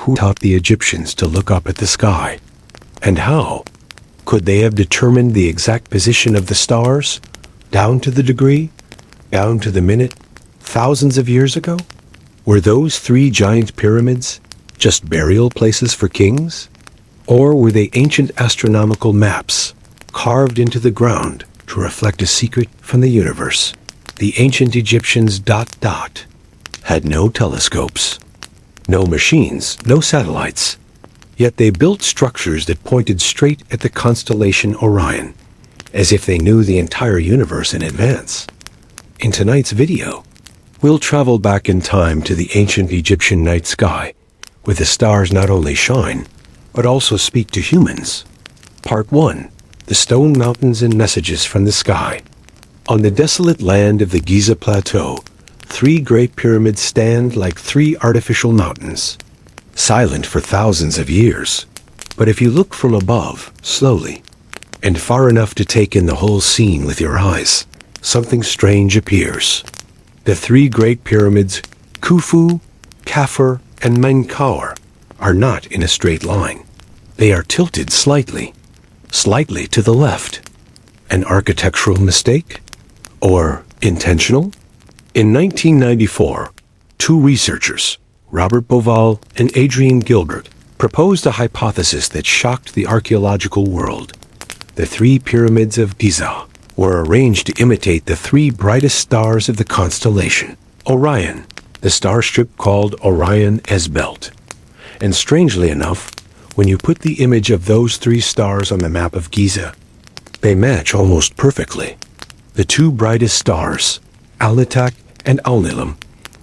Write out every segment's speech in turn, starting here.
who taught the Egyptians to look up at the sky? And how? Could they have determined the exact position of the stars? Down to the degree? Down to the minute? Thousands of years ago? Were those 3 giant pyramids just burial places for kings? Or were they ancient astronomical maps carved into the ground to reflect a secret from the universe? The ancient Egyptians ... had no telescopes, no machines, no satellites. Yet they built structures that pointed straight at the constellation Orion, as if they knew the entire universe in advance. In tonight's video, we'll travel back in time to the ancient Egyptian night sky, where the stars not only shine, but also speak to humans. Part 1. The Stone Mountains and Messages from the Sky. On the desolate land of the Giza Plateau, 3 great pyramids stand like 3 artificial mountains, silent for thousands of years. But if you look from above, slowly, and far enough to take in the whole scene with your eyes, something strange appears. The 3 great pyramids, Khufu, Khafre, and Menkaure, are not in a straight line. They are tilted slightly to the left. An architectural mistake? Or intentional? In 1994, 2 researchers, Robert Bauval and Adrian Gilbert, proposed a hypothesis that shocked the archaeological world. The 3 pyramids of Giza were arranged to imitate the 3 brightest stars of the constellation Orion, the star strip called Orion S-Belt. And strangely enough, when you put the image of those 3 stars on the map of Giza, they match almost perfectly. The 2 brightest stars, Al-Itak and Al-Nilam,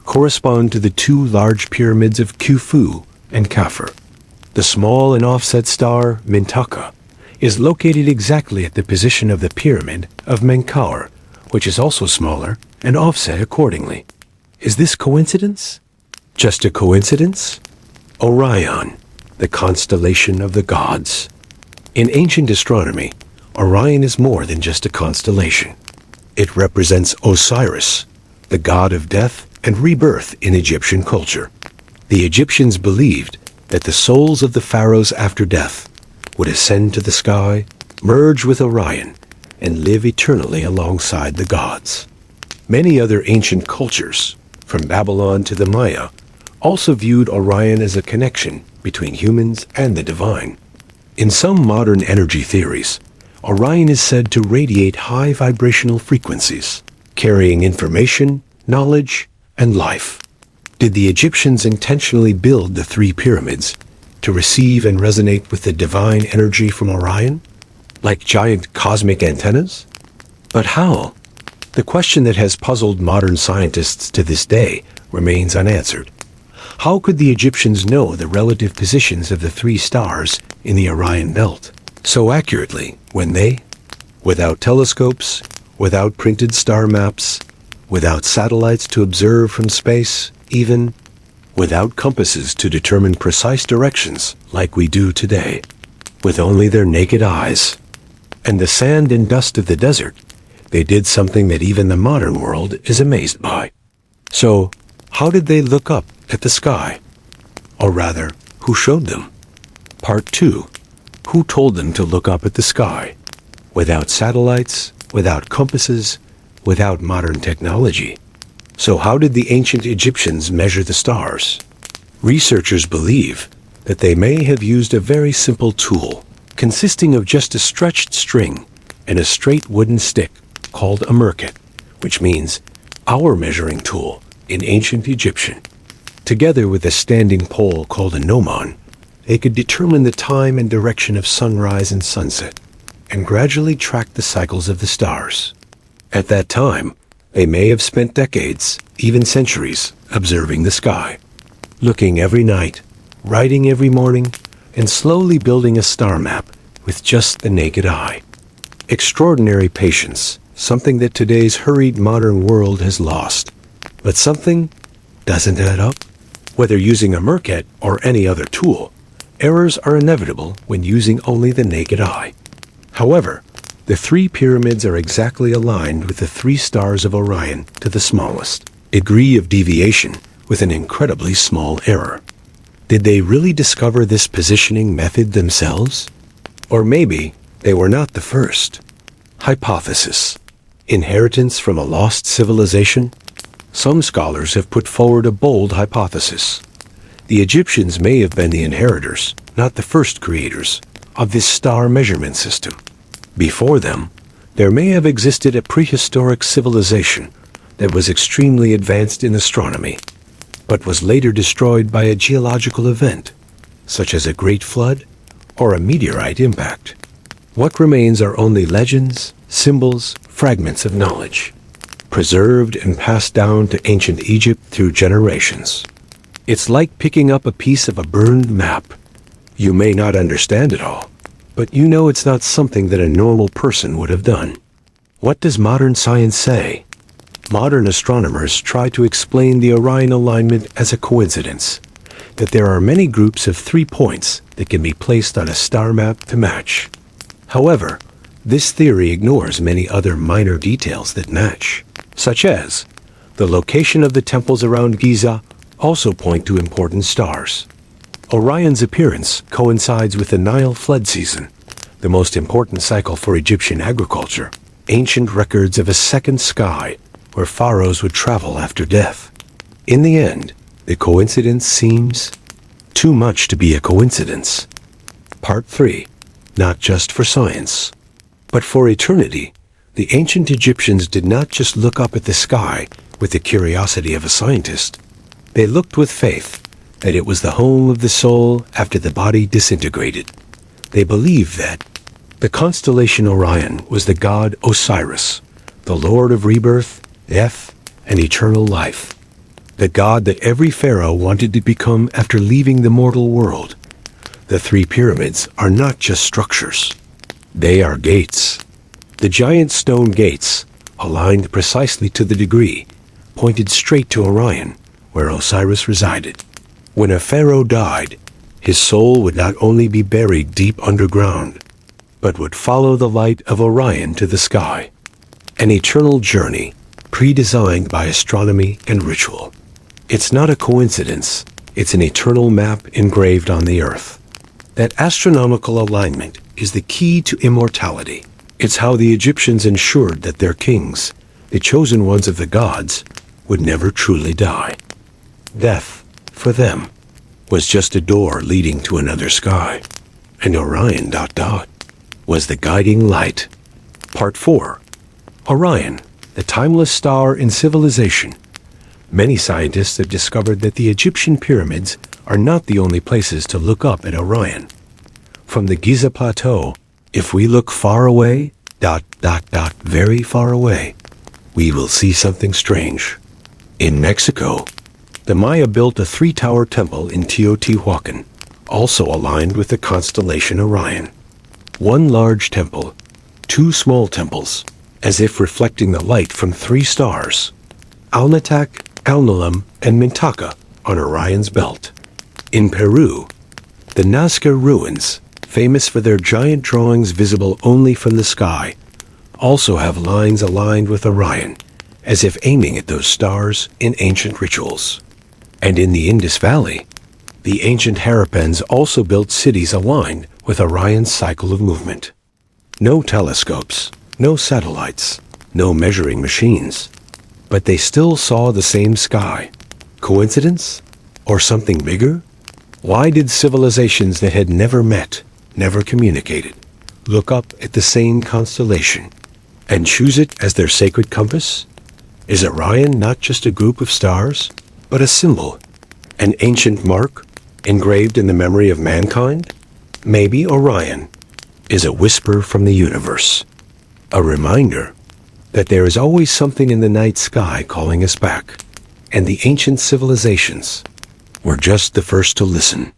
correspond to the 2 large pyramids of Khufu and Khafre. The small and offset star, Mintaka, is located exactly at the position of the pyramid of Menkaure, which is also smaller and offset accordingly. Is this coincidence? Just a coincidence? Orion, the constellation of the gods. In ancient astronomy, Orion is more than just a constellation. It represents Osiris, the god of death and rebirth in Egyptian culture. The Egyptians believed that the souls of the pharaohs after death would ascend to the sky, merge with Orion, and live eternally alongside the gods. Many other ancient cultures, from Babylon to the Maya, also viewed Orion as a connection between humans and the divine. In some modern energy theories, Orion is said to radiate high vibrational frequencies, carrying information, knowledge, and life. Did the Egyptians intentionally build the 3 pyramids to receive and resonate with the divine energy from Orion, like giant cosmic antennas? But how? The question that has puzzled modern scientists to this day remains unanswered. How could the Egyptians know the relative positions of the 3 stars in the Orion belt so accurately when they, without telescopes, without printed star maps, without satellites to observe from space, even without compasses to determine precise directions like we do today, with only their naked eyes and the sand and dust of the desert, they did something that even the modern world is amazed by. So, how did they look up at the sky? Or rather, who showed them? Part 2. Who told them to look up at the sky? Without satellites, without compasses, without modern technology. So how did the ancient Egyptians measure the stars? Researchers believe that they may have used a very simple tool, consisting of just a stretched string and a straight wooden stick called a merkit, which means our measuring tool in ancient Egyptian. Together with a standing pole called a gnomon, they could determine the time and direction of sunrise and sunset, and gradually track the cycles of the stars. At that time, they may have spent decades, even centuries, observing the sky, looking every night, writing every morning, and slowly building a star map with just the naked eye. Extraordinary patience, something that today's hurried modern world has lost. But something doesn't add up. Whether using a merkit or any other tool, errors are inevitable when using only the naked eye. However, the 3 pyramids are exactly aligned with the 3 stars of Orion to the smallest degree of deviation with an incredibly small error. Did they really discover this positioning method themselves? Or maybe they were not the first. Hypothesis: inheritance from a lost civilization? Some scholars have put forward a bold hypothesis. The Egyptians may have been the inheritors, not the first creators, of this star measurement system. Before them, there may have existed a prehistoric civilization that was extremely advanced in astronomy, but was later destroyed by a geological event, such as a great flood or a meteorite impact. What remains are only legends, symbols, fragments of knowledge, preserved and passed down to ancient Egypt through generations. It's like picking up a piece of a burned map. You may not understand it all, but you know it's not something that a normal person would have done. What does modern science say? Modern astronomers try to explain the Orion alignment as a coincidence, that there are many groups of 3 points that can be placed on a star map to match. However, this theory ignores many other minor details that match, such as the location of the temples around Giza also point to important stars. Orion's appearance coincides with the Nile flood season, the most important cycle for Egyptian agriculture. Ancient records of a second sky where pharaohs would travel after death. In the end, the coincidence seems too much to be a coincidence. Part 3. Not just for science, but for eternity. The ancient Egyptians did not just look up at the sky with the curiosity of a scientist. They looked with faith that it was the home of the soul after the body disintegrated. They believed that the constellation Orion was the god Osiris, the lord of rebirth, death, and eternal life. The god that every pharaoh wanted to become after leaving the mortal world. The 3 pyramids are not just structures. They are gates. The giant stone gates, aligned precisely to the degree, pointed straight to Orion, where Osiris resided. When a pharaoh died, his soul would not only be buried deep underground, but would follow the light of Orion to the sky. An eternal journey, pre-designed by astronomy and ritual. It's not a coincidence, it's an eternal map engraved on the earth. That astronomical alignment is the key to immortality. It's how the Egyptians ensured that their kings, the chosen ones of the gods, would never truly die. Death, for them, was just a door leading to another sky. And Orion ... was the guiding light. Part 4. Orion, the timeless star in civilization. Many scientists have discovered that the Egyptian pyramids are not the only places to look up at Orion. From the Giza Plateau, if we look far away, ... very far away, we will see something strange. In Mexico, the Maya built a 3-tower temple in Teotihuacan, also aligned with the constellation Orion. 1 large temple, 2 small temples, as if reflecting the light from 3 stars, Alnitak, Alnilam, and Mintaka on Orion's belt. In Peru, the Nazca ruins, famous for their giant drawings visible only from the sky, also have lines aligned with Orion, as if aiming at those stars in ancient rituals. And in the Indus Valley, the ancient Harappans also built cities aligned with Orion's cycle of movement. No telescopes, no satellites, no measuring machines, but they still saw the same sky. Coincidence? Or something bigger? Why did civilizations that had never met, never communicated, look up at the same constellation and choose it as their sacred compass? Is Orion not just a group of stars, but a symbol, an ancient mark engraved in the memory of mankind? Maybe Orion is a whisper from the universe, a reminder that there is always something in the night sky calling us back, and the ancient civilizations were just the first to listen.